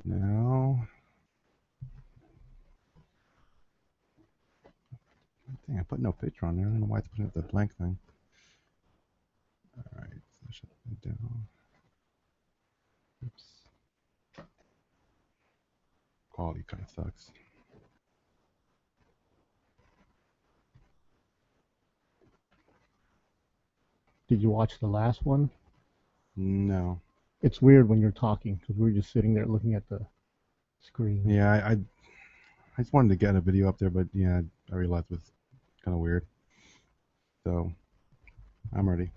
now. Dang, I put no picture on there. I don't know why it's putting up the blank thing. All right, so shut that down. Oops. Quality kind of sucks. Did you watch the last one? No. It's weird when you're talking because we're just sitting there looking at the screen. Yeah, I just wanted to get a video up there, but yeah, I realized it was kind of weird. So I'm ready.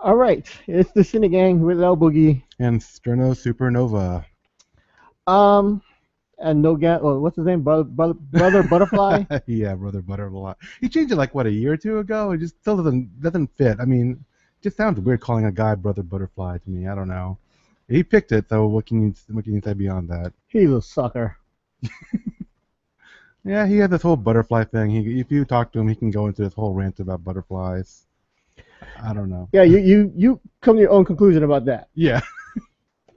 All right, it's the Sini-Gang with El Boogie. And Sterno Supernova. Um, and no gas. Oh, what's his name? Brother Butterfly. Yeah, Brother Butterfly. He changed it like what, a year or two ago? It just still doesn't fit. I mean, it just sounds weird calling a guy Brother Butterfly to me. I don't know. He picked it, so what can you say beyond that? He's a sucker. Yeah, he had this whole butterfly thing. If you talk to him, he can go into this whole rant about butterflies. I don't know. Yeah, you come to your own conclusion about that. Yeah,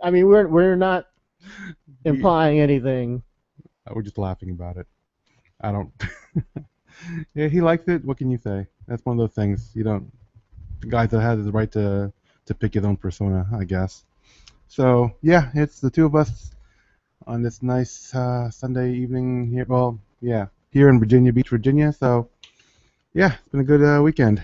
I mean, we're not we- implying anything. we're just laughing about it. I don't. Yeah, he likes it. What can you say? That's one of those things. You don't. The guy that has the right to pick his own persona, I guess. So yeah, it's the two of us on this nice Sunday evening here. Well, yeah, here in Virginia Beach, Virginia. So yeah, it's been a good weekend.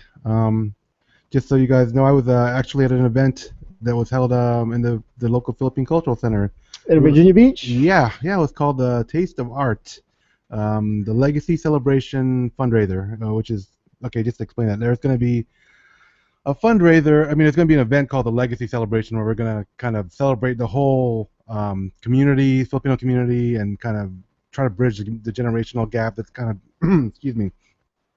Just so you guys know, I was actually at an event that was held in the local Philippine Cultural Center. In Virginia Beach. Yeah, it was called the Taste of Art, the Legacy Celebration fundraiser, which is okay. Just to explain that, there's going to be a fundraiser. I mean, it's going to be an event called the Legacy Celebration, where we're going to kind of celebrate the whole community, Filipino community, and kind of try to bridge the generational gap that's kind of, excuse me,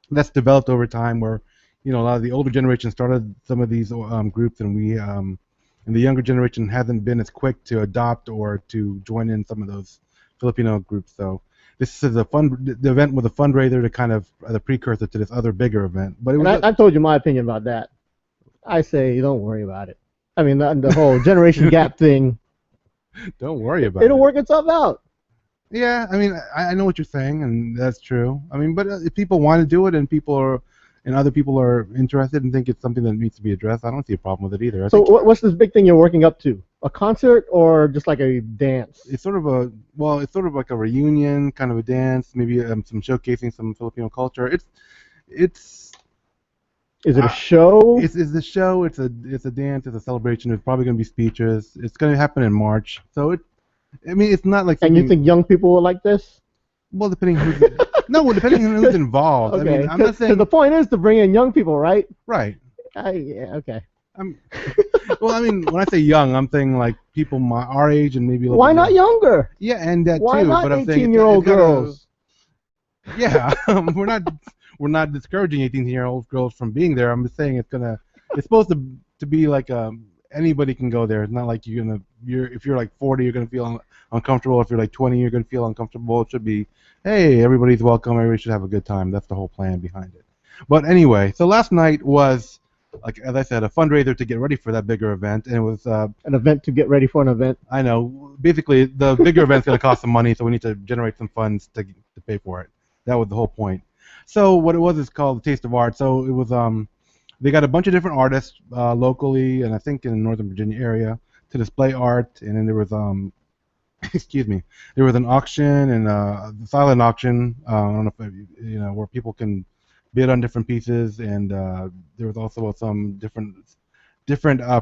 that's developed over time. Where a lot of the older generation started some of these groups, and and the younger generation hasn't been as quick to adopt or to join in some of those Filipino groups. So this is the event with a fundraiser to kind of the precursor to this other bigger event. But it And was I told you my opinion about that. I say don't worry about it. I mean, the whole generation gap thing. don't worry about It'll it. work itself out. Yeah, I mean, I know what you're saying, and that's true. I mean, but if people want to do it and other people are interested and think it's something that needs to be addressed, I don't see a problem with it either. I So think what's this big thing you're working up to? A concert or just like a dance? it's it's sort of like a reunion, kind of a dance, maybe some showcasing some Filipino culture. It's Is it a uh, show? it's the show. It's a dance. It's a celebration. There's probably going to be speeches. It's going to happen in March. I mean, it's not like And you something. think young people will like this? Well, depending who's no, well, depending on who's involved. I Okay. mean, I'm not Because saying the point is to bring in young people, right? right. Yeah, okay. I'm well. I mean, when I say young, I'm saying like people our age and maybe a little Why bit not younger? Yeah, and that Why too. not But I'm saying 18-year-old girls? Yeah, we're not discouraging 18-year-old girls from being there. I'm just saying it's supposed to be like anybody can go there. It's not like if you're like 40, you're gonna feel uncomfortable. If you're like 20, you're gonna feel uncomfortable. It should be, hey, everybody's welcome. Everybody should have a good time. That's the whole plan behind it. But anyway, so last night was, like as I said, a fundraiser to get ready for that bigger event, and it was An event to get ready for an event. I know. Basically, the bigger event's going to cost some money, so we need to generate some funds to pay for it. That was the whole point. So what it was is called the Taste of Art. So it was they got a bunch of different artists locally, and I think in the Northern Virginia area to display art, and then there was excuse me, there was an auction and a silent auction. I don't know if where people can bid on different pieces, and there was also some different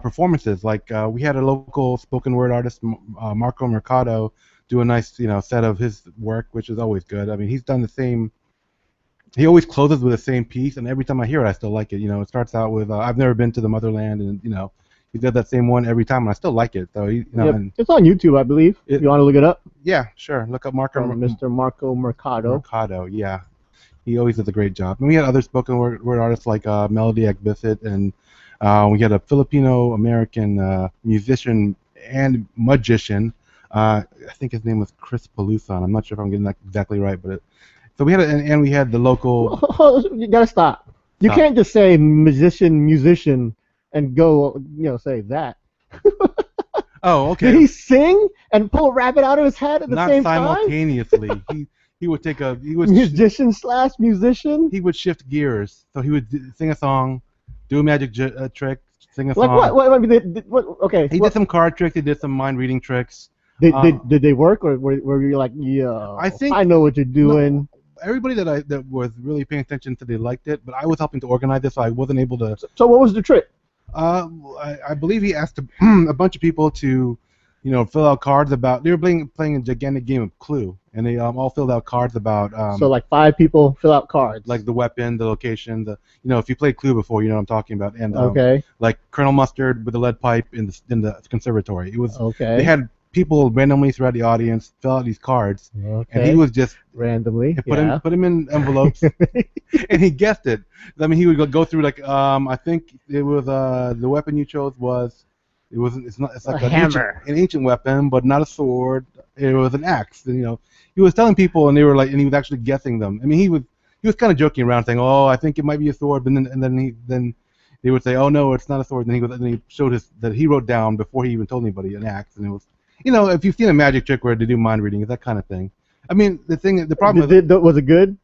performances. Like we had a local spoken word artist, Marco Mercado, do a nice set of his work, which is always good. I mean, he's done the same. He always closes with the same piece, and every time I hear it, I still like it. It starts out with "I've never been to the motherland," and he did that same one every time, and I still like it. So Yep. and It's on YouTube, I believe. it, You want to look it up? yeah, sure. Look up Marco From Mr. Marco Mercado. Mercado. Yeah, he always does a great job. And we had other spoken word artists like Melody Bisset, and we had a Filipino American musician and magician. I think his name was Chris Peluson. I'm not sure if I'm getting that exactly right, but so we had and we had the local. You gotta stop. You Stop. can't just say musician, and go, say that. Oh, Did he okay. sing and pull a rabbit out of his head at the Not same time? simultaneously. He would take a Musician slash musician? he would shift gears. So he would sing a song, do a magic trick, sing a Like song. what? I mean, what? Okay, He did what? some card tricks. He did some mind reading tricks. Did, Uh, did, did they work, or were you like, I yo, think I know what you're no, doing? everybody that was really paying attention to they liked it, but I was helping to organize it, so I wasn't able to. So what was the trick? Uh, I believe he asked a bunch of people to, fill out cards about. They were playing a gigantic game of Clue, and they all filled out cards about So like 5 people fill out cards. like the weapon, the location, if you played Clue before, you know what I'm talking about, and Okay. like Colonel Mustard with the lead pipe in the conservatory. It was Okay. They had people randomly throughout the audience fill out these cards, and he Okay. was just Randomly. put him in envelopes, and he guessed it. I mean, he would go through like I think it was the weapon you chose was it's like A hammer. an ancient weapon, but not a sword. It was an axe. And, he was telling people, and they were like, and he was actually guessing them. I mean, he was kind of joking around, saying, "Oh, I think it might be a sword," but then they would say, "Oh no, it's not a sword." And he showed that he wrote down before he even told anybody an axe, and it was, if you've seen a magic trick where they do mind reading, it's that kind of thing. I mean, the problem is Was it good?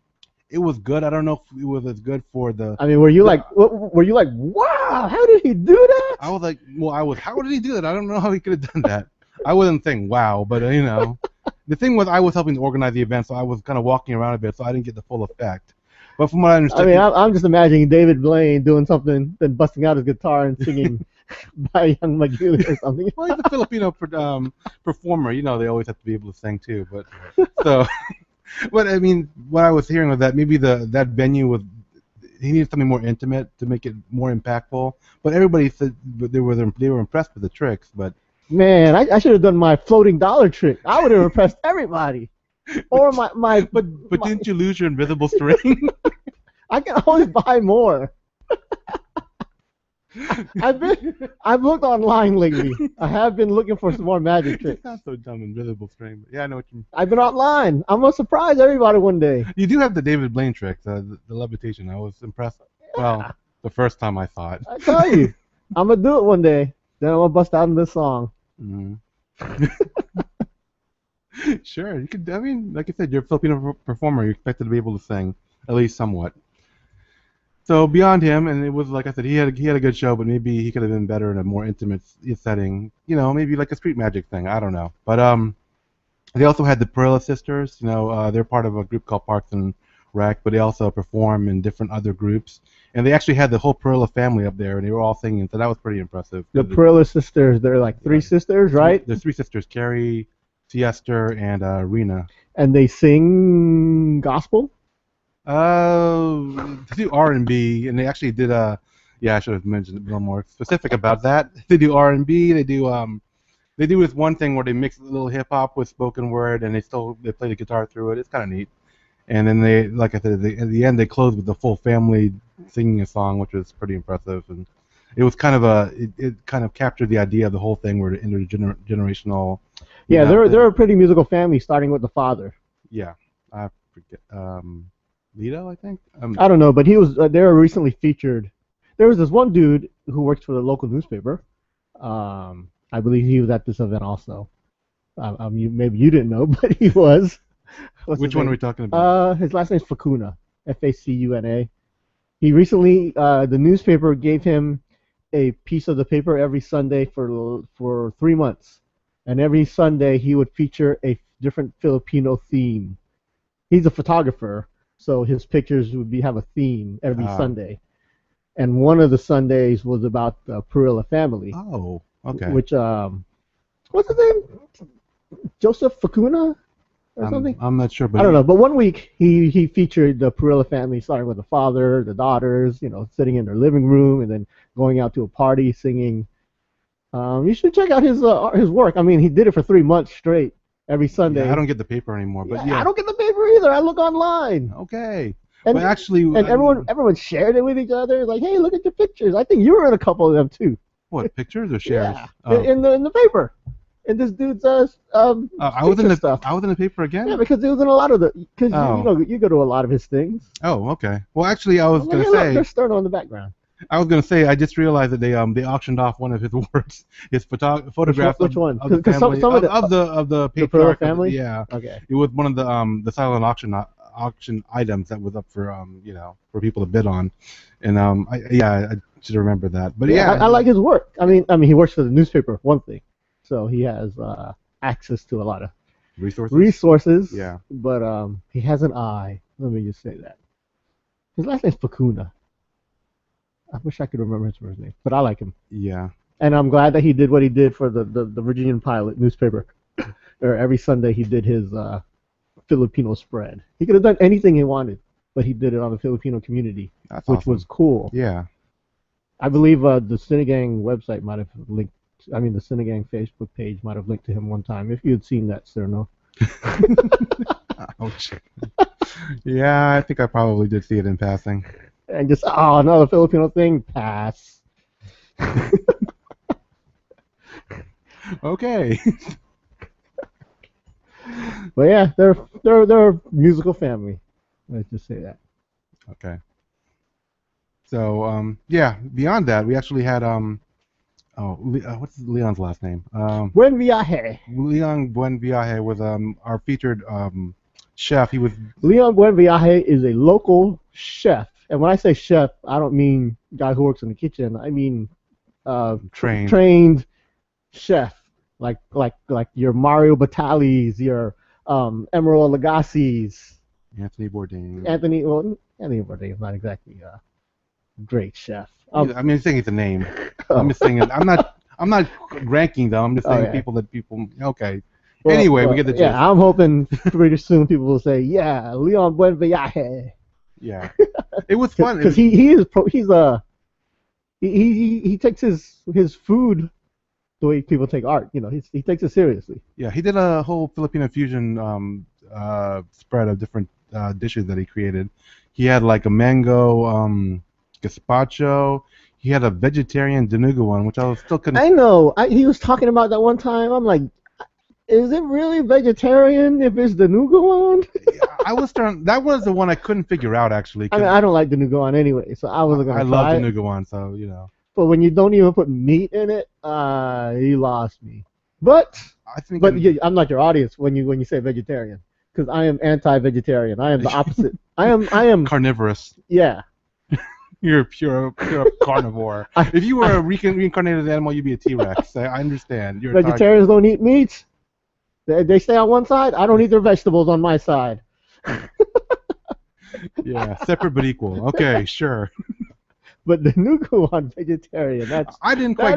it was good. I don't know if it was as good for the. I mean, were you like, wow, how did he do that? I was like, well, how did he do that? I don't know how he could have done that. I wasn't saying wow, but the thing was I was helping to organize the event, so I was kind of walking around a bit, so I didn't get the full effect. But from what I I understood, mean, I'm just imagining David Blaine doing something, then busting out his guitar and singing by Young McGilly or something. well, he's a Filipino performer. They always have to be able to sing too. But so, but I mean, what I was hearing was that maybe that venue was he needed something more intimate to make it more impactful. But everybody said they were impressed with the tricks, but. Man, I should have done my floating dollar trick. I would have impressed everybody. Or my But didn't you lose your invisible string? I can always buy more. I've looked online lately. I have been looking for some more magic tricks. It's not so dumb, invisible string. But yeah, I know what you mean. I've been online. I'm gonna surprise everybody one day. You do have the David Blaine trick, the levitation. I was impressed. Well, the first time I saw it. I tell you, I'm gonna do it one day. Then I'm gonna bust out in this song. Mm-hmm. Sure, you could. I mean, like I said, you're a Filipino performer. You're expected to be able to sing at least somewhat. So beyond him, and it was like I said, he had a good show, but maybe he could have been better in a more intimate setting. Maybe like a street magic thing. I don't know. But they also had the Perilla sisters. They're part of a group called Parks and Rec, but they also perform in different other groups. And they actually had the whole Perilla family up there, and they were all singing. So that was pretty impressive. The Perilla sisters, they're like three sisters, right? There's three sisters: Carrie, Siester, and Rena. And they sing gospel. They do R&B, and they actually did yeah, I should have mentioned a little more specific about that. They do R&B. They do this one thing where they mix a little hip hop with spoken word, and they play the guitar through it. It's kind of neat. And then they, like I said, at the end they close with the full family singing a song, which was pretty impressive. And it was kind of it kind of captured the idea of the whole thing, where the intergenerational. Yeah, they're a pretty musical family, starting with the father. Yeah, I forget. Lito, I think. I don't know, but he was. They were recently featured. There was this one dude who works for the local newspaper. I believe he was at this event also. Maybe you didn't know, but he was. Which one are we talking about? His last name's Facuna, Facuna. He recently, the newspaper gave him a piece of the paper every Sunday for 3 months, and every Sunday he would feature a different Filipino theme. He's a photographer, so his pictures would have a theme every Sunday. And one of the Sundays was about the Perilla family. Oh, okay. Which, what's his name? Joseph Facuna or something? I'm not sure, but I don't know. But one week he featured the Perilla family, starting with the father, the daughters, sitting in their living room, and then going out to a party singing. You should check out his work. I mean, he did it for 3 months straight, every Sunday. Yeah, I don't get the paper anymore, but yeah. I don't get the paper either. I look online. Okay. And, but actually, and everyone shared it with each other. Like, hey, look at your pictures. I think you were in a couple of them too. What, pictures or shares? Yeah, in the paper. In this dude's I was in the stuff. I was in the paper again. Yeah, because it was in a lot of you go to a lot of his things. Oh, okay. Well, actually, I was Like, gonna hey, look, say there's Sterno in the background. I was gonna say I just realized that they auctioned off one of his works, his photographs Which one? of the 'Cause family some of the of the the Perla patriarch family. yeah. Okay. It was one of the silent auction items that was up for for people to bid on, and I should remember that. But Yeah, yeah, I like his work. I mean, he works for the newspaper, one thing, so he has access to a lot of resources. Yeah. But he has an eye. Let me just say that. His last name's Fakuna. I wish I could remember his first name, but I like him, Yeah. and I'm glad that he did what he did for the Virginian Pilot newspaper. Or every Sunday he did his Filipino spread. He could have done anything he wanted, but he did it on the Filipino community, which awesome. was cool. Yeah. I believe the Sini-Gang website might have linked. I mean, the Sini-Gang Facebook page might have linked to him one time. If you had seen that, sir, no. Ouch. Yeah, I think I probably did see it in passing. And just another Filipino thing, pass. Okay. But yeah, they're a musical family. Let's just say that. Okay. So yeah, beyond that, we actually had what's Leon's last name? Buen viaje. Leon Buenviaje was our featured chef. He was Leon Buen Viaje is a local chef, and when I say chef, I don't mean guy who works in the kitchen. I mean trained chef, like your Mario Batalis, your Emerald Lagassis. Anthony Bourdain. Anthony Bourdain is not exactly a great chef. I mean, saying it's a name. I'm just saying it. I'm not ranking them. I'm just saying people. Okay. Well, anyway, we get the gist. Yeah, I'm hoping pretty soon people will say, yeah, Leon Buen Viaje. Yeah, it was fun because he takes his food the way people take art. He takes it seriously. Yeah, he did a whole Filipino fusion spread of different dishes that he created. He had like a mango gazpacho. He had a vegetarian denuga one, which I was still couldn't. I know. He was talking about that one time. I'm like, is it really vegetarian if it's denuga one? That was the one I couldn't figure out actually. I mean, I don't like denuga one anyway, so I wasn't gonna try it. I love denuga one, so you know. But when you don't even put meat in it, you lost me. But I'm not your audience when you say vegetarian, because I am anti-vegetarian. I am the opposite. I am carnivorous. Yeah. You're pure carnivore. If you were a reincarnated animal, you'd be a T-Rex. I understand. Vegetarians don't eat meat. They stay on one side. I don't eat their vegetables on my side. Yeah, separate but equal. Okay, sure. But the Nuku on vegetarian, that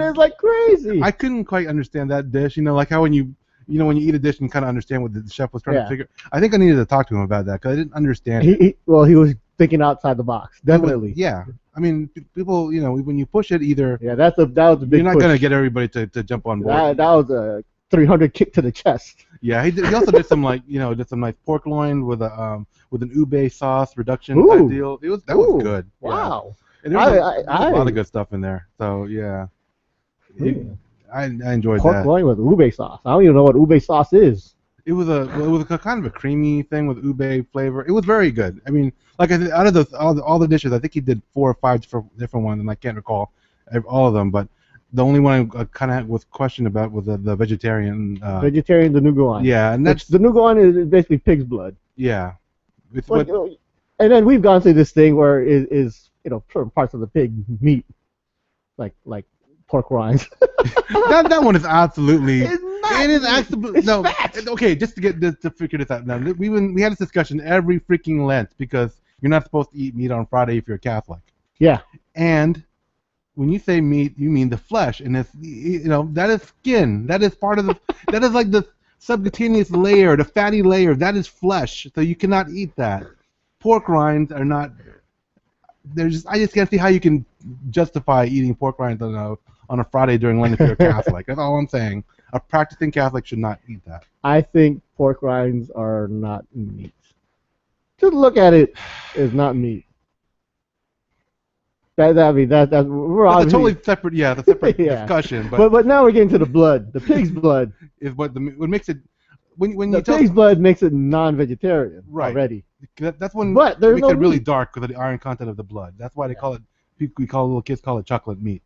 is like crazy. I couldn't quite understand that dish. Like how when you eat a dish and kind of understand what the chef was trying to figure. I think I needed to talk to him about that because I didn't understand. He was thinking outside the box, definitely. Yeah, I mean, people, when you push it, either that was a big. You're not gonna get everybody to jump on board. That was a 300 kick to the chest. Yeah, he also did some did some nice pork loin with an ube sauce reduction type deal. That was good. Wow. Yeah. And there was a lot of good stuff in there. So yeah, I enjoyed pork that. loin with ube sauce. I don't even know what ube sauce is. It was a kind of a creamy thing with ube flavor. It was very good. I mean, like I said, out of all the dishes, I think he did 4 or 5 different ones, and I can't recall all of them. But the only one I kind of was questioned about was the vegetarian. Vegetarian denuga. Yeah, and that's the denuga is basically pig's blood. Yeah. And then we've gone through this thing where it is certain parts of the pig meat, like pork rinds. that one is absolutely. It is absolutely no. fat. Okay, just to figure this out. Now we had this discussion every freaking Lent because you're not supposed to eat meat on Friday if you're a Catholic. Yeah. And when you say meat, you mean the flesh, and it's that is skin. That is part of the. That is like the subcutaneous layer, the fatty layer. That is flesh. So you cannot eat that. Pork rinds are not. I just can't see how you can justify eating pork rinds on a Friday during Lent if you're a Catholic. That's all I'm saying. A practicing Catholic should not eat that. I think pork rinds are not meat. Just look at it as not meat. That's a totally separate. Yeah, the separate discussion. But now we're getting to the blood. The pig's blood is what makes it. When the pig's blood makes it non-vegetarian already. That's when but it makes it really dark because of the iron content of the blood. That's why they call it little kids call it chocolate meat.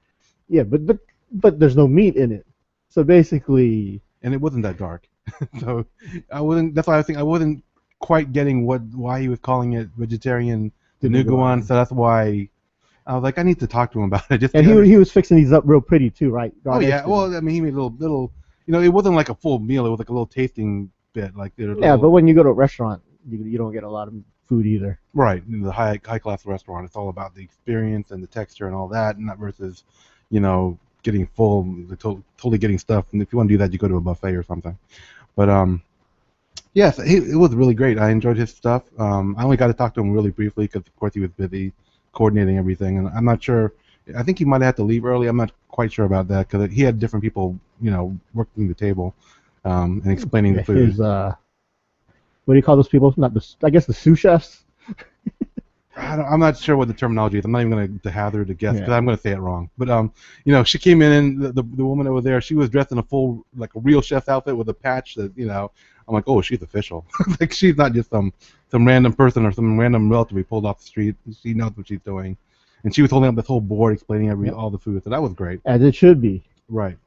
Yeah, but there's no meat in it. So basically, And it wasn't that dark. So I wasn't. That's why I think I wasn't quite getting why he was calling it vegetarian Nuguan. So that's why I was like, I need to talk to him about it. And he was fixing these up real pretty too, right? Oh yeah. Well, I mean, he made little. It wasn't like a full meal. It was like a little tasting bit. Like but when you go to a restaurant, you don't get a lot of food either. Right. In the high class restaurant, it's all about the experience and the texture and all that, and not versus, getting full, totally getting stuff. And if you want to do that, you go to a buffet or something. But yes, it was really great. I enjoyed his stuff. I only got to talk to him really briefly because, of course, he was busy coordinating everything, and I'm not sure. I think he might have had to leave early. I'm not quite sure about that because he had different people, working the table and explaining the food. His, what do you call those people? I guess the sous chefs. I'm not sure what the terminology is. I'm not even going to hazard a guess because I'm going to say it wrong. But she came in and the woman that was there, she was dressed in a full, like a real chef's outfit with a patch that, I'm like, oh, she's official. Like she's not just some random person or some random relative we pulled off the street. She knows what she's doing, and she was holding up this whole board explaining all the food. So that was great. As it should be. Right.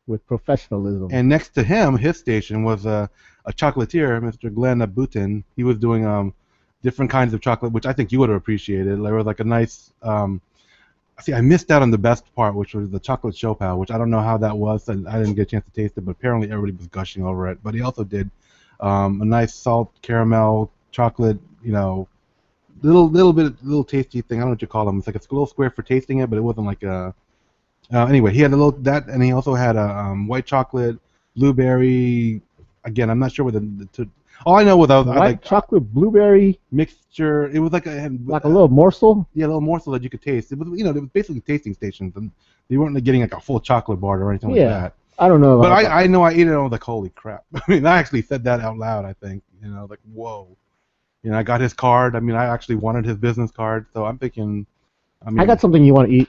With professionalism. And next to him, his station was a chocolatier, Mr. Glenn Abutin. He was doing different kinds of chocolate, which I think you would have appreciated. There was like a nice. See, I missed out on the best part, which was the chocolate chopao, which I don't know how that was, and I didn't get a chance to taste it, but apparently everybody was gushing over it. But he also did a nice salt caramel chocolate, little tasty thing. I don't know what you call them. It's like a little square for tasting it, but it wasn't like a. Anyway, he had a little that, and he also had a white chocolate, blueberry. Again, I'm not sure what all I know was I white chocolate blueberry mixture. It was like a little morsel. Yeah, a little morsel that you could taste. It was it was basically tasting stations, and they weren't getting like a full chocolate bar or anything like that. I don't know. But I know I ate it and I was like, holy crap. I mean, I actually said that out loud. I think like whoa. I got his card. I mean, I actually wanted his business card, so I'm thinking. I got something you want to eat.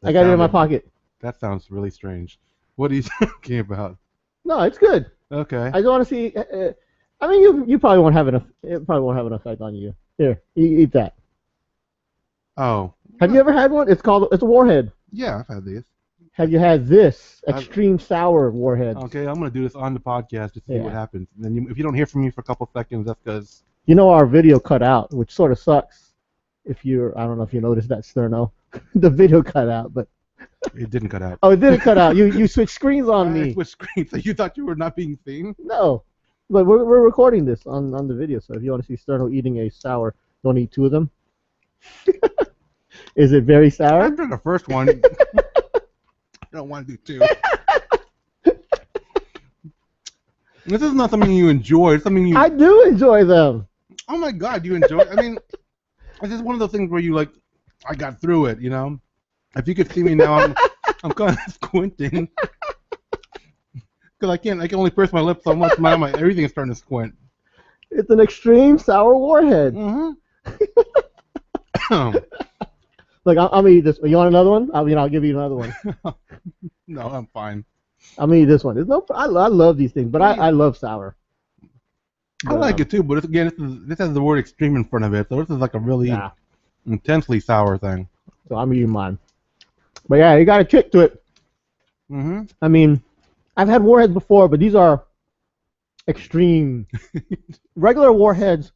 I got it in my pocket. That sounds really strange. What are you talking about? No, it's good. Okay. I just want to see. I mean, you probably won't have enough. It probably won't have an effect on you. Here, eat that. Oh. Have you ever had one? It's a warhead. Yeah, I've had these. Have you had this extreme sour warhead? Okay, I'm gonna do this on the podcast to see what happens. And then if you don't hear from me for a couple seconds, that's because our video cut out, which sort of sucks. I don't know if you noticed that, Sterno. The video cut out, but. It didn't cut out. Oh, it didn't cut out. You switched screens on me. I switched screens. So you thought you were not being seen? No, but we're recording this on the video. So if you want to see Sterno eating a sour, you want to eat two of them? Is it very sour? After the first one, I don't want to do two. This is not something you enjoy. It's something you. I do enjoy them. Oh my God, you enjoy? I mean, it's just one of those things where you I got through it, If you could see me now, I'm kind of squinting because I can only press my lips so much. Everything is starting to squint. It's an extreme sour warhead. Look, I'm gonna eat this. You want another one? I'll give you another one. No, I'm fine. I'm gonna eat this one. I love these things, but I love sour. I like it too, but this has the word extreme in front of it, so this is like a really intensely sour thing. So I'm eating mine. But yeah, you got a kick to it. I mean, I've had warheads before, but these are extreme. Regular warheads.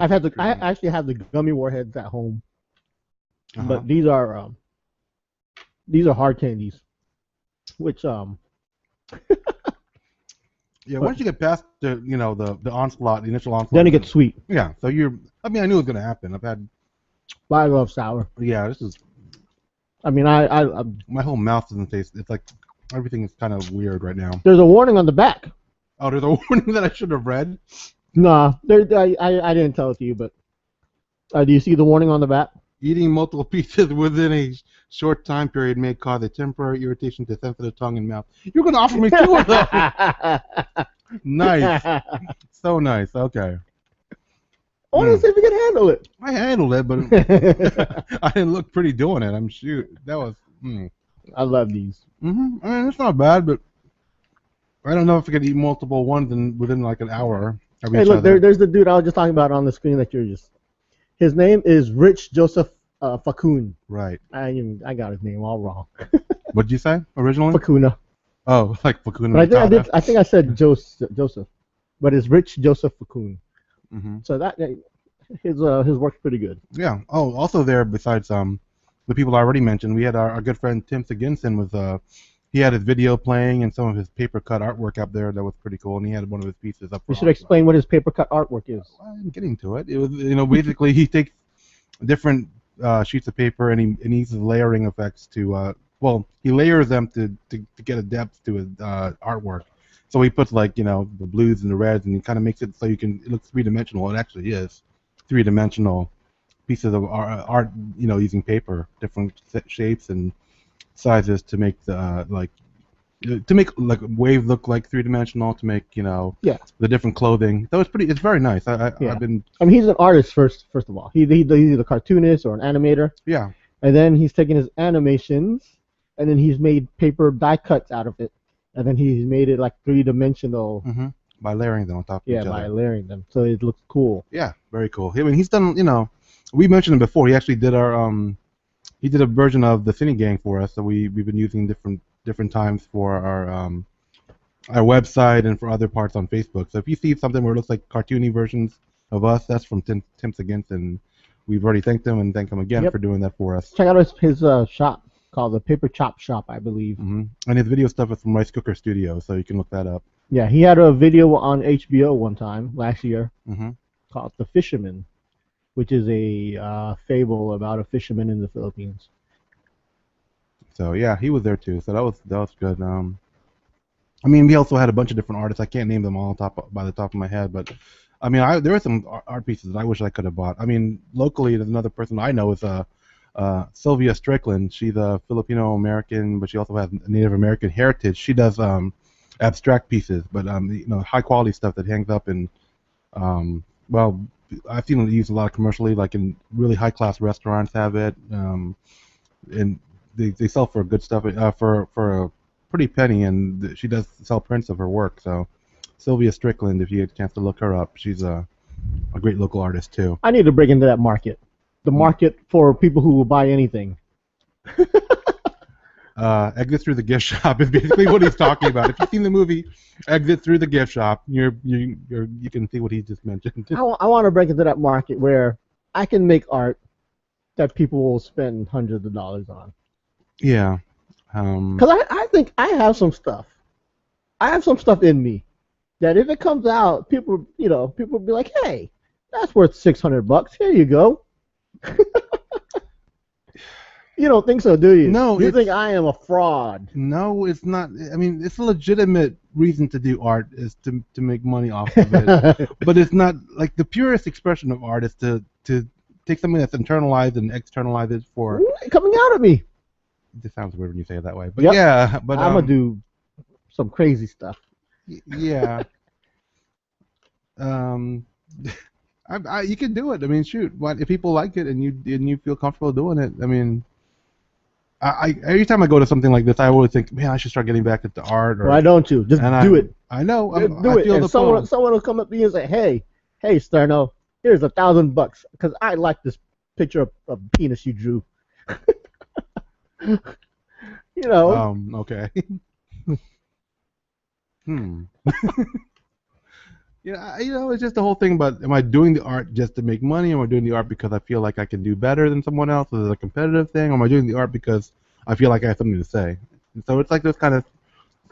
I actually have the gummy warheads at home, but these are hard candies, which Yeah, once you get past the the onslaught, the initial onslaught, then it gets sweet. Yeah, so I mean, I knew it was gonna happen. But I love sour. Yeah, this is. I mean, my whole mouth doesn't taste. It's like everything is kind of weird right now. There's a warning on the back. Oh, there's a warning that I should have read. Nah, I didn't tell it to you, but do you see the warning on the back? Eating multiple pizzas within a short time period may cause a temporary irritation to sensitive tongue and mouth. You're gonna offer me two of those? Nice, so nice. Okay. I want to see if you can handle it. I handled it, but I didn't look pretty doing it. That was. I love these. I mean, it's not bad, but I don't know if I could eat multiple ones within like an hour. Hey, look, there's the dude I was just talking about on the screen that you're just. His name is Rich Joseph Fakun. Right. I got his name all wrong. What did you say originally? Fakuna. Oh, like Fakuna But Matata. I think I said Joseph, but it's Rich Joseph Fakun. Hmm. So his work's pretty good. Yeah. Oh, also there besides the people I already mentioned, we had our good friend Tim Seginson with he had his video playing and some of his paper cut artwork up there that was pretty cool, and he had one of his pieces up for You should auction. explain what his paper cut artwork is. I'm getting to it. It was basically he takes different sheets of paper and he uses layering effects to he layers them to get a depth to his artwork. So he puts like the blues and the reds and he kind of makes it so it looks three-dimensional. It actually is three-dimensional pieces of art, using paper, different shapes and sizes to make like waves look like three-dimensional, to make Yeah. the different clothing. So it's very nice. Yeah. I've been I mean, he's an artist first of all. He's a cartoonist or an animator, yeah. and then he's taken his animations, and then he's made paper die cuts out of it, and then he's made it like three-dimensional. Mm-hmm. By layering them on top of each other. By layering them, so it looks cool. Yeah, very cool. I mean, he's done. We mentioned him before. He actually did he did a version of the Sini-Gang for us. So we've been using different times for our website and for other parts on Facebook. So if you see something where it looks like cartoony versions of us, that's from Tim Seginson, and we've already thanked him and thank him again for doing that for us. Check out his shop called the Paper Chop Shop, I believe. Mm-hmm. And his video stuff is from Rice Cooker Studio, so you can look that up. Yeah, he had a video on HBO one time last year called The Fisherman, which is a fable about a fisherman in the Philippines. So yeah, he was there too. So that was good. I mean, we also had a bunch of different artists. I can't name them all by the top of my head, but I mean, there were some art pieces that I wish I could have bought. I mean, locally, there's another person I know is Sylvia Strickland. She's a Filipino American, but she also has Native American heritage. She does abstract pieces, but high quality stuff that hangs up in I've seen it used a lot commercially, like in really high class restaurants have it, and they sell for good stuff for a pretty penny, and she does sell prints of her work. So Sylvia Strickland, if you get a chance to look her up, she's a great local artist too. I need to break into that market, the market for people who will buy anything. Exit through the gift shop is basically what he's talking about. If you've seen the movie Exit Through the Gift Shop, you can see what he just mentioned. I want to break into that market where I can make art that people will spend hundreds of dollars on. Yeah. Because I think I have some stuff. I have some stuff in me that if it comes out, people will be like, hey, that's worth $600. Here you go. You don't think so, do you? No. You think I am a fraud? No, it's not. I mean, it's a legitimate reason to do art is to make money off of it. But it's not like the purest expression of art is to take something that's internalized and externalize it for. Coming out of me. This sounds weird when you say it that way, but yeah. But I'm gonna do some crazy stuff. Yeah. You can do it. I mean, shoot. What if people like it and you feel comfortable doing it? I mean. Every time I go to something like this, I always think, man, I should start getting back into art. Why don't you? Just do it. I know. Do it. And someone will come up to you and say, hey, Sterno, here's $1,000 because I like this picture of penis you drew. Okay. Yeah, it's just the whole thing about, am I doing the art just to make money? Am I doing the art because I feel like I can do better than someone else? Is it a competitive thing? Or am I doing the art because I feel like I have something to say? And so it's like this kind of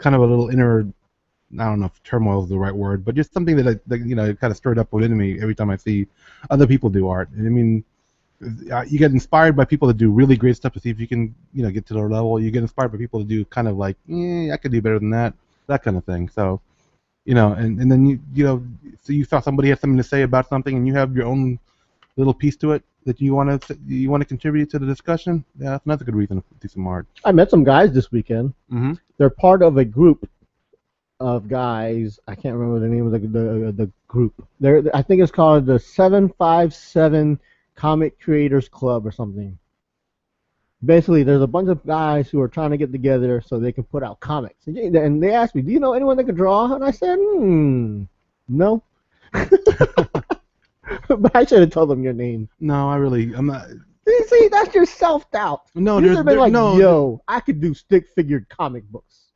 a little inner, I don't know if turmoil is the right word, but just something that kind of stirred up within me every time I see other people do art. And I mean, you get inspired by people that do really great stuff to see if you can, get to their level. You get inspired by people to do kind of like, I could do better than that kind of thing. So. And then so you thought somebody had something to say about something, and you have your own little piece to it that you want to contribute to the discussion. Yeah, that's another good reason to do some art. I met some guys this weekend. Mm-hmm. They're part of a group of guys. I can't remember the name of the group. I think it's called the 757 Comic Creators Club or something. Basically, there's a bunch of guys who are trying to get together so they can put out comics. And they asked me, do you know anyone that can draw? And I said, no. But I should have told them your name. No, I'm not. See, that's your self-doubt. No, You should have been like, no, yo, I could do stick-figured comic books.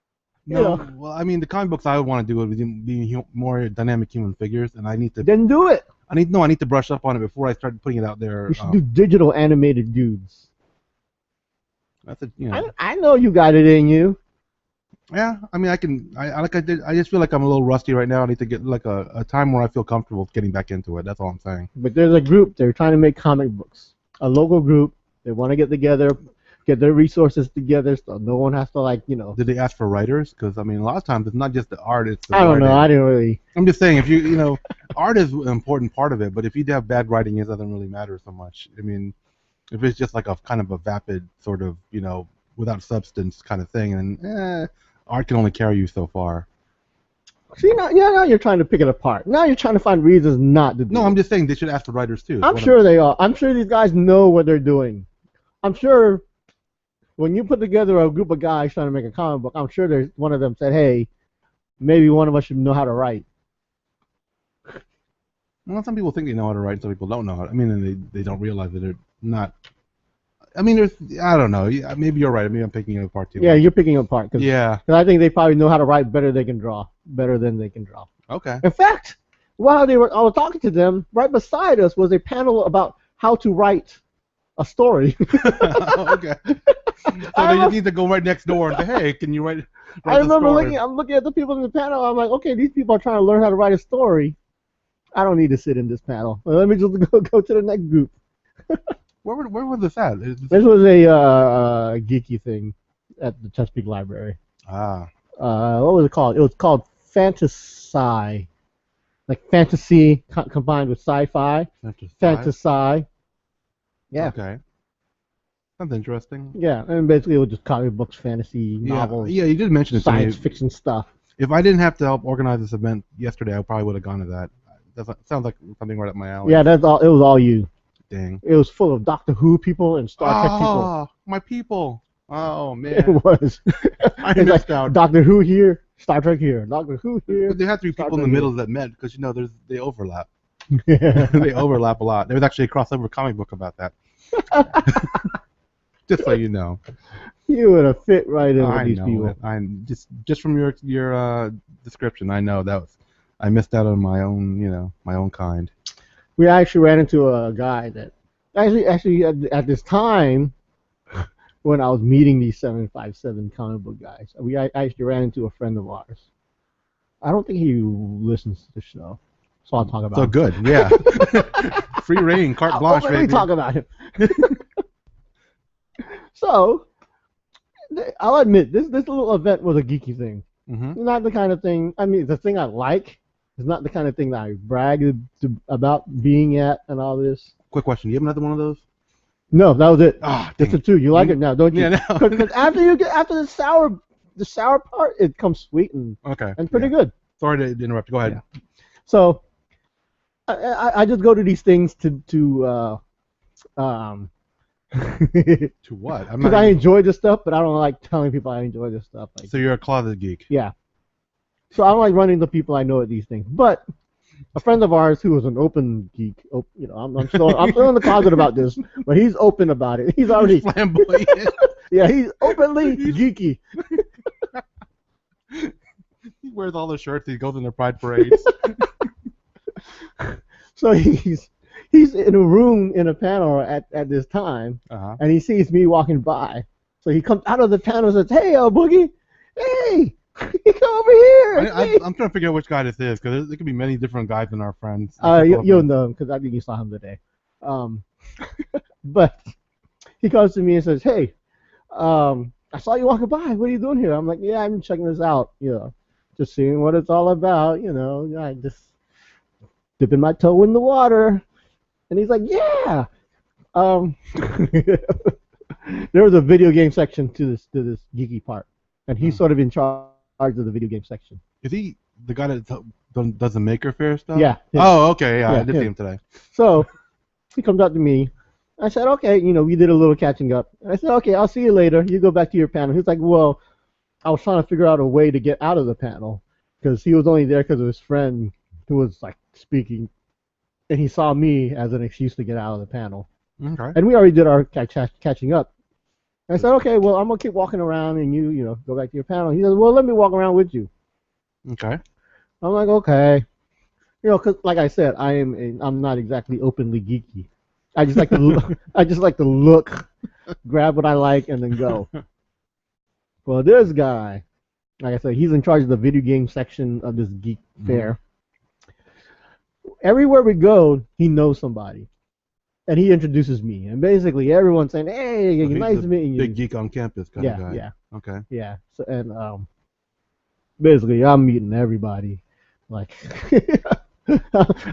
no. You know? Well, I mean, the comic books I would want to do would be more dynamic human figures, and I need to. Then do it. I need to brush up on it before I start putting it out there. You should do digital animated dudes. That's a. I know you got it in you. Yeah, I mean, I just feel like I'm a little rusty right now. I need to get like a time where I feel comfortable getting back into it. That's all I'm saying. But there's a group. They're trying to make comic books. A local group. They want to get together, get their resources together, so no one has to Did they ask for writers? Because I mean, a lot of times it's not just the art. It's the I don't writing. know. I didn't really. I'm just saying, if art is an important part of it, but if you have bad writing, it doesn't really matter so much. I mean, if it's just like a kind of a vapid sort of, without substance kind of thing, and art can only carry you so far. See, now you're trying to pick it apart. Now you're trying to find reasons not to do No, it. I'm just saying they should ask the writers too. I'm sure they are. I'm sure these guys know what they're doing. I'm sure when you put together a group of guys trying to make a comic book, I'm sure there's one of them said, hey, maybe one of us should know how to write. Well, some people think they know how to write, some people don't know how. I mean, and they don't realize that they're not. I mean, I don't know. Maybe you're right. Maybe I'm picking it apart too. Yeah, you're picking it apart. Yeah. Because I think they probably know how to write better than they can draw. Okay. In fact, while I was talking to them, right beside us was a panel about how to write a story. Okay. So they just need to go right next door and say, hey, can you write I remember story? I'm looking at the people in the panel. I'm like, okay, these people are trying to learn how to write a story. I don't need to sit in this panel. Let me just go to the next group. Where was this at? This was a geeky thing at the Chesapeake Library. Ah. What was it called? It was called Fantasy. Like fantasy combined with sci-fi. Fantasy. Yeah. Okay. Sounds interesting. Yeah, and basically it was just comic books, fantasy, novels. Yeah, you did mention it to me. Science fiction stuff. If I didn't have to help organize this event yesterday, I probably would have gone to that. That sounds like something right up my alley. Yeah, that's all. It was all you. Dang. It was full of Doctor Who people and Star Trek people. Oh, my people. Oh, man. It was. I missed out. Doctor Who here, Star Trek here, Doctor Who here. But there had to be people in the middle that met because, they overlap. Yeah. They overlap a lot. There was actually a crossover comic book about that. Just so you know. You would have fit right in with these people. I'm just from your description, I know I missed out on my own kind. We actually ran into a guy that actually at this time when I was meeting these 757 comic book guys, I actually ran into a friend of ours. I don't think he listens to the show, so I'll talk about him. So good, yeah. Free reign, carte blanche, Let me talk about him. So, I'll admit, this little event was a geeky thing. Mm-hmm. Not the kind of thing, the thing I like. It's not the kind of thing that I brag about being at and all this. Quick question: you have another one of those? No, that was it. Ah, just the two. You like it now, don't you? Yeah, no. Because after the sour part, it comes sweet and pretty good. Sorry to interrupt. Go ahead. Yeah. So, I just go to these things to to what? Because I enjoy this stuff, but I don't like telling people I enjoy this stuff. So you're a closet geek. Yeah. So I don't like running into people I know at these things. But a friend of ours who is an open geek, I'm still in the closet about this, but he's open about it. He's already flamboyant. Yeah, he's openly geeky. He wears all the shirts. He goes in the pride parades. So he's in a room in a panel at this time, and he sees me walking by. So he comes out of the panel and says, "Hey, Boogie, hey, come over here." I'm trying to figure out which guy this is because there could be many different guys in our friends. You'll know him because I think you saw him today. But he comes to me and says, "Hey, I saw you walking by. What are you doing here?" I'm like, "Yeah, I'm checking this out. Just seeing what it's all about. I just dipping my toe in the water." And he's like, "Yeah." There was a video game section to this geeky part, and he's sort of in charge of the video game section. Is he the guy that does the Maker Faire stuff? Yeah. Oh, okay. Yeah, I did see him today. So he comes up to me. I said, "Okay, we did a little catching up." And I said, "Okay, I'll see you later. You go back to your panel." He's like, "Well, I was trying to figure out a way to get out of the panel because he was only there because of his friend who was like speaking, and he saw me as an excuse to get out of the panel." Okay. And we already did our catching up. And I said, okay, well, I'm gonna keep walking around, and you know, go back to your panel. He says, well, let me walk around with you. Okay. I'm like, okay, you know, because like I said, I'm not exactly openly geeky. I just like to I just like to look, grab what I like, and then go. Well, this guy, like I said, he's in charge of the video game section of this geek fair. Everywhere we go, he knows somebody. And he introduces me. And basically everyone's saying, hey, So nice to meet you. Big geek on campus kind of guy. Yeah. Okay. Yeah. So, and basically I'm meeting everybody. Like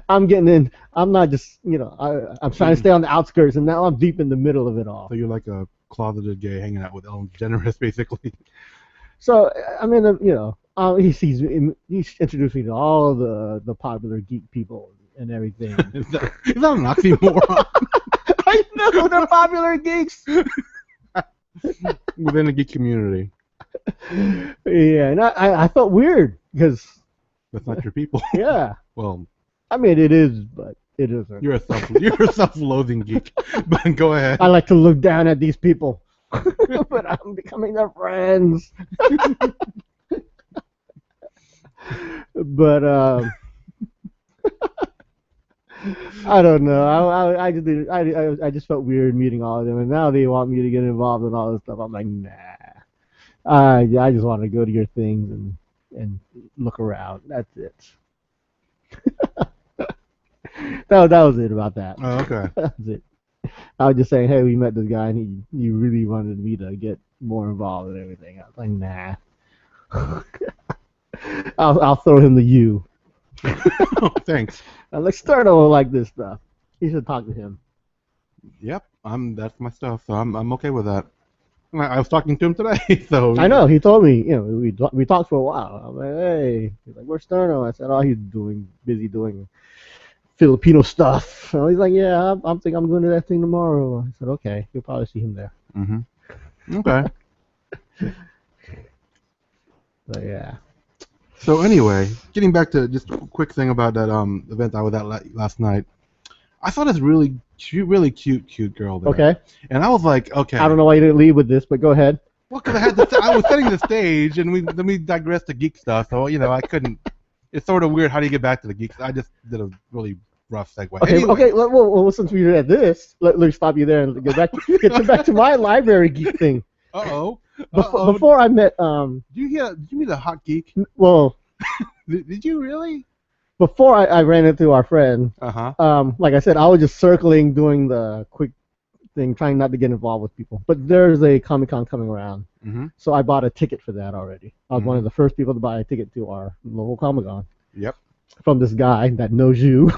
I'm getting in. I'm not just, you know, I'm trying to stay on the outskirts, and now I'm deep in the middle of it all. So you're like a closeted gay hanging out with Ellen DeGeneres, basically. So I mean, you know, he introduced me to all the popular geek people and everything. Is that an oxymoron? I know they're popular geeks Within the geek community. Yeah, and I felt weird because That's not your people. yeah, Well, I mean it is, but it isn't. you're a self-loathing geek. But go ahead. I like to look down at these people, but I'm becoming their friends. But I don't know. I just felt weird meeting all of them, and now they want me to get involved in all this stuff. I'm like, nah. I just want to go to your things and look around. That's it. that was it about that. Oh, okay. That was it. I was just saying, hey, we met this guy, and he really wanted me to get more involved and everything. I was like, nah. I'll throw him the U. Oh, thanks. I'm like, Sterno will like this stuff. You should talk to him. Yep, that's my stuff, so I'm okay with that. I was talking to him today, so I know. He told me, you know, we talked for a while. I'm like, hey, he's like, where's Sterno? I said, oh, he's busy doing Filipino stuff. So he's like, yeah, I'm thinking I'm going to that thing tomorrow. I said, okay, you'll probably see him there. Mm-hmm. Okay. So yeah. So anyway, getting back to just a quick thing about that event I was at last night. I saw this really cute girl there. Okay. And I was like, okay. I don't know why you didn't leave with this, but go ahead. Well, because I was setting the stage, and then we digressed to geek stuff. So you know, I couldn't. It's sort of weird. How do you get back to the geeks? I just did a really rough segue. Okay. Anyway. Okay. Well, since we're at this, let me stop you there and get back to my library geek thing. Uh-oh. Before I met Did you meet a hot geek? Well. Did you really? Before I ran into our friend, like I said, I was just circling, doing the quick thing, trying not to get involved with people. But there's a Comic-Con coming around, so I bought a ticket for that already. I was one of the first people to buy a ticket to our local Comic-Con. Yep. From this guy that knows you.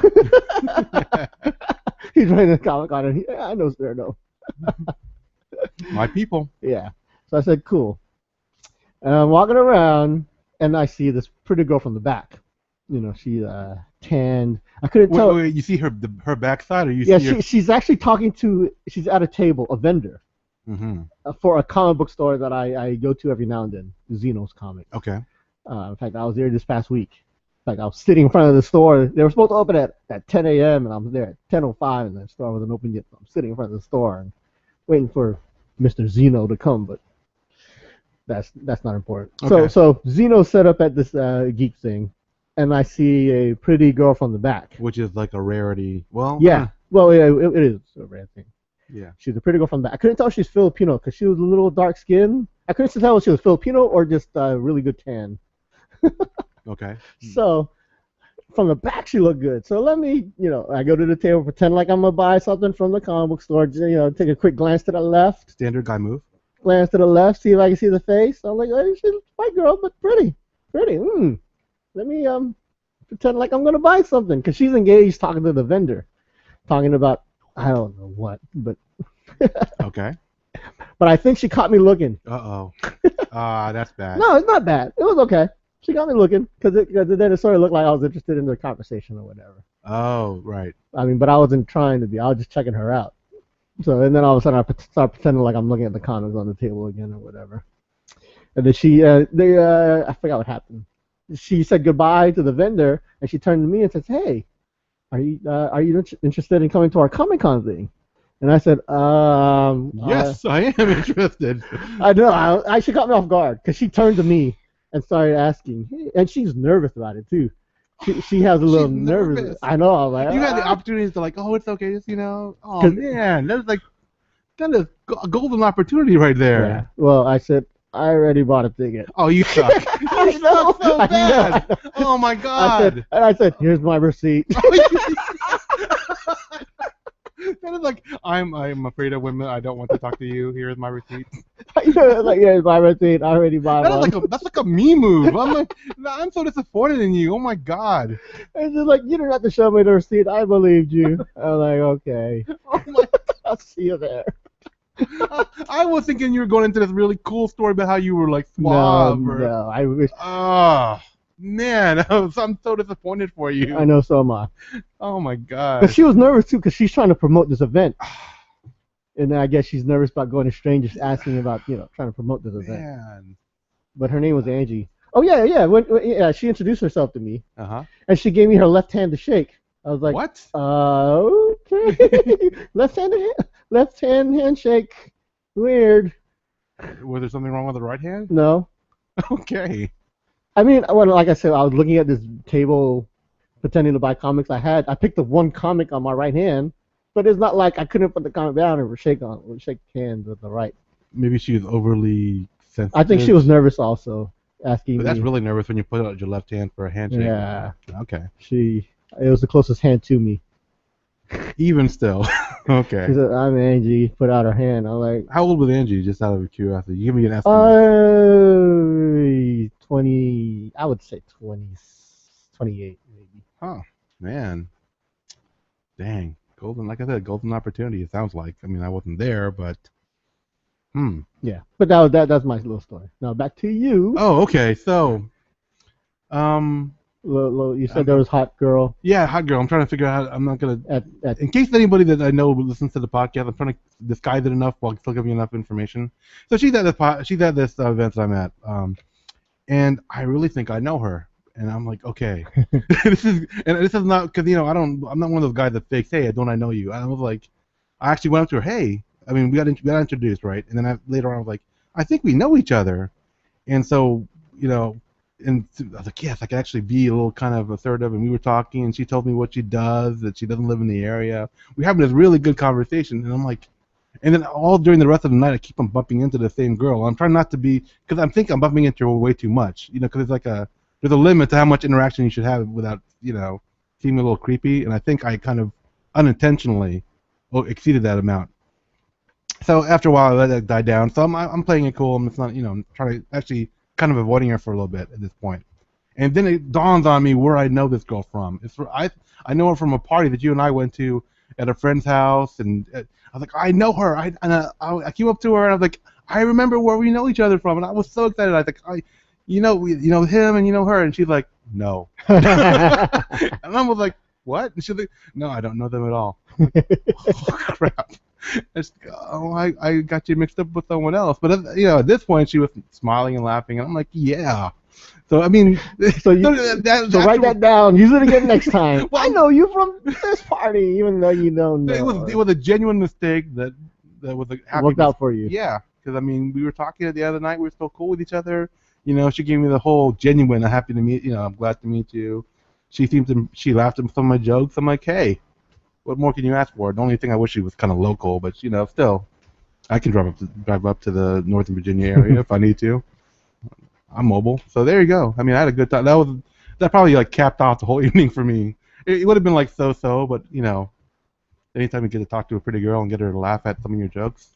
He's running the Comic-Con, and I know Sterno. My people. Yeah. So I said, cool. And I'm walking around, and I see this pretty girl from the back. You know, she tanned. I couldn't tell. Wait, you see her backside, or you see? Yeah, she's actually talking to. She's at a table, a vendor, for a comic book store that I go to every now and then, Xeno's Comics. Okay. In fact, I was there this past week. In fact, I was sitting in front of the store. They were supposed to open at 10 a.m. and I was there at 10:05, and the store wasn't open yet. So I'm sitting in front of the store and waiting for Mr. Xeno to come, but that's not important. Okay. So Xeno set up at this geek thing. And I see a pretty girl from the back. Which is like a rarity. Well, yeah. Well, yeah, it is a rare thing. Yeah. She's a pretty girl from the back. I couldn't tell she's Filipino because she was a little dark skinned. I couldn't tell if she was Filipino or just a really good tan. Okay. So from the back, she looked good. So let me, I go to the table, pretend like I'm going to buy something from the comic book store, take a quick glance to the left. Standard guy move. Glance to the left, see if I can see the face. I'm like, hey, she's a white girl, but pretty. Pretty. Let me pretend like I'm going to buy something, because she's engaged talking to the vendor, talking about, I don't know what, but... Okay. But I think she caught me looking. Uh-oh. That's bad. No, it's not bad. It was okay. She got me looking, because then it sort of looked like I was interested in the conversation or whatever. Oh, right. I mean, but I wasn't trying to be. I was just checking her out. So, and then all of a sudden I start pretending like I'm looking at the comics on the table again or whatever. And then I forgot what happened. She said goodbye to the vendor, and she turned to me and says, "Hey, are you interested in coming to our Comic-Con thing?" And I said, Yes, I am interested. I know. She got me off guard because she turned to me and started asking, hey, and she's nervous about it too. She has a little She's nervous. nervous. I know. I'm like, You had the opportunities to like, oh, it's okay, just oh 'cause- man, that is a golden opportunity right yeah. there. Well, I said I already bought a ticket. Oh, you suck. You suck so I know, bad. I know. Oh my God. I said, here's my receipt. That is like, I'm afraid of women. I don't want to talk to you. Here's my receipt. Like, here's my receipt. I already bought That is one. that's like a me move. I'm so disappointed in you. Oh my God. It's just like, you don't have to show me the receipt. I believed you. I'm like, okay. Oh my. I'll see you there. I was thinking you were going into this really cool story about how you were like No, suave. no. I wish. Oh man, I'm so disappointed for you. I know, so am I. Oh my God. But she was nervous too because she's trying to promote this event. And I guess she's nervous about going to strangers asking about, trying to promote this event. Man. But her name was Angie. Oh, yeah, yeah. Yeah, she introduced herself to me. Uh-huh. And she gave me her left hand to shake. I was like, What? Okay. left hand handshake. Weird. Was there something wrong with the right hand? No. Okay. I mean, like I said, I was looking at this table pretending to buy comics. I picked the one comic on my right hand, but it's not like I couldn't put the comic down and shake hands with the right. Maybe she was overly sensitive. I think she was nervous also, asking But that's me. really nervous when you put out your left hand for a handshake. Yeah. Okay. It was the closest hand to me. Even still. Okay. She said, I'm Angie, put out her hand. I'm like, How old was Angie, just out of curiosity? You give me an estimate. 20, I would say 20, 28 maybe. Oh, man. Dang. Golden, like I said, golden opportunity, it sounds like. I mean, I wasn't there, but... Yeah, but that's my little story. Now back to you. Oh, okay. So, You said there was hot girl yeah, hot girl. I'm trying to figure out how... I'm not going to... at In case anybody that I know listens to the podcast, I'm trying to disguise it enough while still giving you enough information. So she's at this event that I'm at, and I really think I know her. And I'm like, okay, this is not because I'm not one of those guys that fakes. Hey, don't I know you? I was like, I actually went up to her. Hey, I mean, we got introduced, right? And then later on, I was like, I think we know each other. And so, and I was like, yes, I can actually be a little kind of assertive. And we were talking, and she told me what she does, that she doesn't live in the area. We're having this really good conversation, and I'm like, and then all during the rest of the night, I keep on bumping into the same girl. I'm trying not to be, because I'm thinking I'm bumping into her way too much, because it's like there's a limit to how much interaction you should have without, seeming a little creepy. And I think I kind of unintentionally exceeded that amount. So after a while, I let that die down. So I'm playing it cool. It's not, I'm trying to actually kind of avoiding her for a little bit at this point. And then it dawns on me where I know this girl from. I know her from a party that you and I went to at a friend's house, and I was like, I know her. I came up to her and I was like, I remember where we know each other from, and I was so excited. I was like, you know him and you know her, and she's like, no. And I was like, what? And she's like, no, I don't know them at all. Like, oh crap. I got you mixed up with someone else. But at this point she was smiling and laughing, and I'm like, yeah. So I mean, so write that down. Use it again next time. Well, I know you from this party, even though you don't know. It was a genuine mistake that was a happy. Worked out for you. Yeah, because I mean, we were talking the other night. We were still cool with each other. She gave me the whole genuine. I'm happy to meet. I'm glad to meet you. She laughed at some of my jokes. I'm like, hey, what more can you ask for? The only thing I wish she was kind of local, but still, I can drive up to the Northern Virginia area if I need to. I'm mobile, so there you go. I mean, I had a good time. That probably like capped off the whole evening for me. It would have been like so, but anytime you get to talk to a pretty girl and get her to laugh at some of your jokes,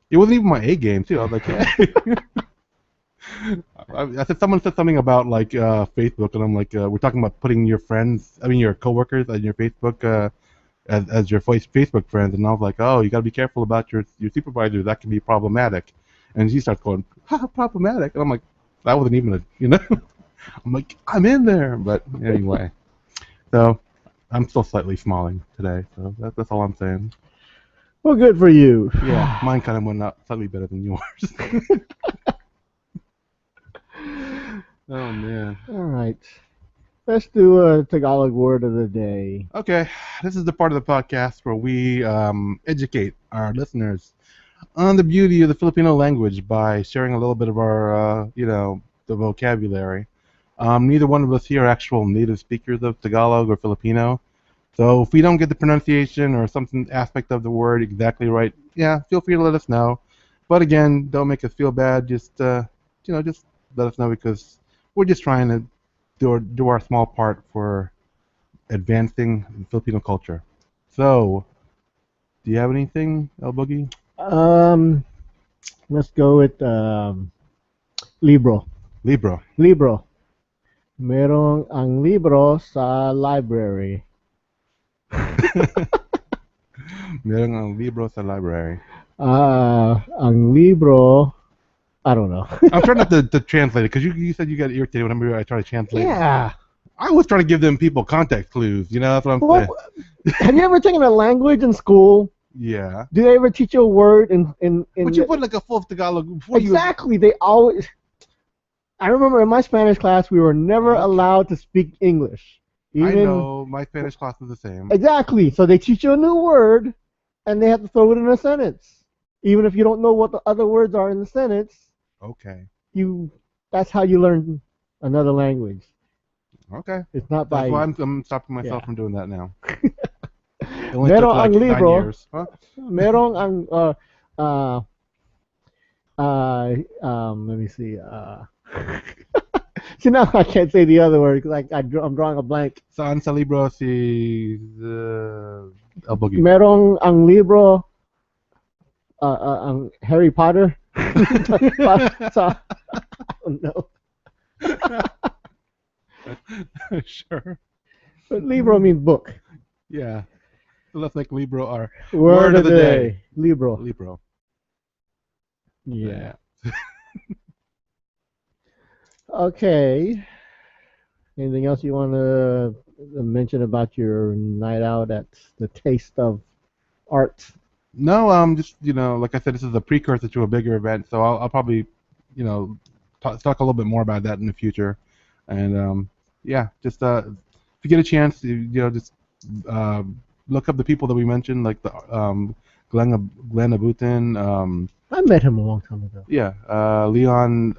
it wasn't even my A game too. I was like, hey. Someone said something about like Facebook, and I'm like, we're talking about putting your coworkers on your Facebook as your Facebook friends, and I was like, oh, you got to be careful about your supervisor. That can be problematic. And she starts going, problematic, and I'm like, that wasn't even I'm like, I'm in there, but anyway. So I'm still slightly smiling today, so that's all I'm saying. Well, good for you. Yeah, mine kind of went out slightly better than yours. Oh man. All right. Let's do a Tagalog word of the day. Okay, this is the part of the podcast where we educate our listeners on the beauty of the Filipino language by sharing a little bit of our, the vocabulary. Neither one of us here are actual native speakers of Tagalog or Filipino. So if we don't get the pronunciation or something aspect of the word exactly right, yeah, feel free to let us know. But again, don't make us feel bad. Just let us know because we're just trying to do our small part for advancing Filipino culture. So, do you have anything, El Boogie? Um, let's go with libro. Libro. Libro. Merong ang libro sa library. Meron ang libro sa library. Ang libro, I don't know. I'm trying not to translate it because you said you got irritated whenever I try to translate it. Yeah. I was trying to give them people context clues. That's what I'm saying. Have you ever taken a language in school? Yeah. Do they ever teach you a word in But you put like a full Tagalog before exactly. They always. I remember in my Spanish class, we were never allowed to speak English. I know. My Spanish class was the same. Exactly. So they teach you a new word, and they have to throw it in a sentence. Even if you don't know what the other words are in the sentence, Okay. that's how you learn another language. Okay. It's not by. That's why I'm stopping myself from doing that now. It only Merong took like ang 9 libro. years. Huh? Merong ang let me see. See, now I can't say the other word because I'm drawing a blank. Saan sa libro si El Boogie? Merong ang libro, ang Harry Potter. I don't know. Sure. But libro means book. Yeah. So let's make libro our Word of the day. Libro. Libro. Yeah. Okay. Anything else you want to mention about your night out at the Taste of Art? No, just like I said, this is a precursor to a bigger event, so I'll probably, talk a little bit more about that in the future, and yeah, just if you get a chance, just look up the people that we mentioned, like the Glenn Abutin, I met him a long time ago. yeah, Leon,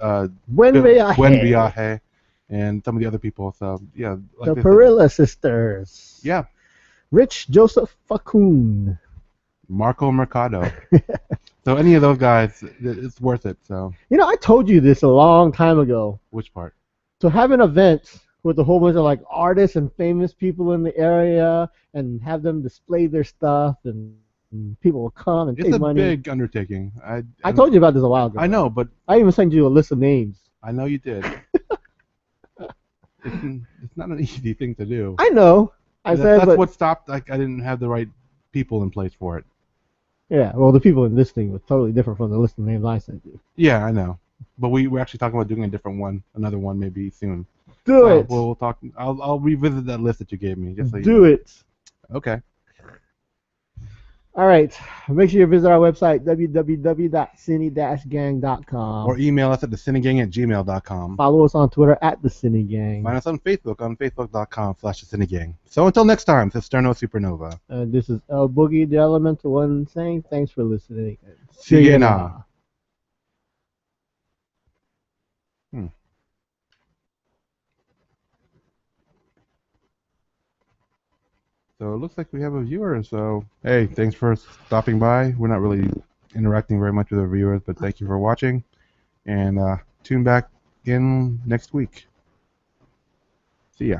Buen Viaje, and some of the other people. So yeah, like the Perilla sisters. Yeah. Rich Joseph Facun. Marco Mercado. So any of those guys, it's worth it. So. I told you this a long time ago. Which part? To have an event with a whole bunch of like artists and famous people in the area and have them display their stuff and people will come and pay money. It's a big undertaking. I told you about this a while ago. I know, but I even sent you a list of names. I know you did. It's not an easy thing to do. I know. That's what stopped. Like I didn't have the right people in place for it. Yeah, well, the people in this thing were totally different from the list of names I sent you. Yeah, I know. But we're actually talking about doing a different one, another one maybe soon. Do it. We'll talk. I'll revisit that list that you gave me. Just so do it. Okay. All right. Make sure you visit our website, www.sini-gang.com. Or email us at thesinigang@gmail.com. Follow us on Twitter at the Sini-Gang. Find us on Facebook on facebook.com/thesinigang. So until next time, it's Sterno Supernova. This is El Boogie, the Elemental One, saying thanks for listening. See you now. So it looks like we have a viewer. So hey, thanks for stopping by. We're not really interacting very much with our viewers, but thank you for watching. And tune back in next week. See ya.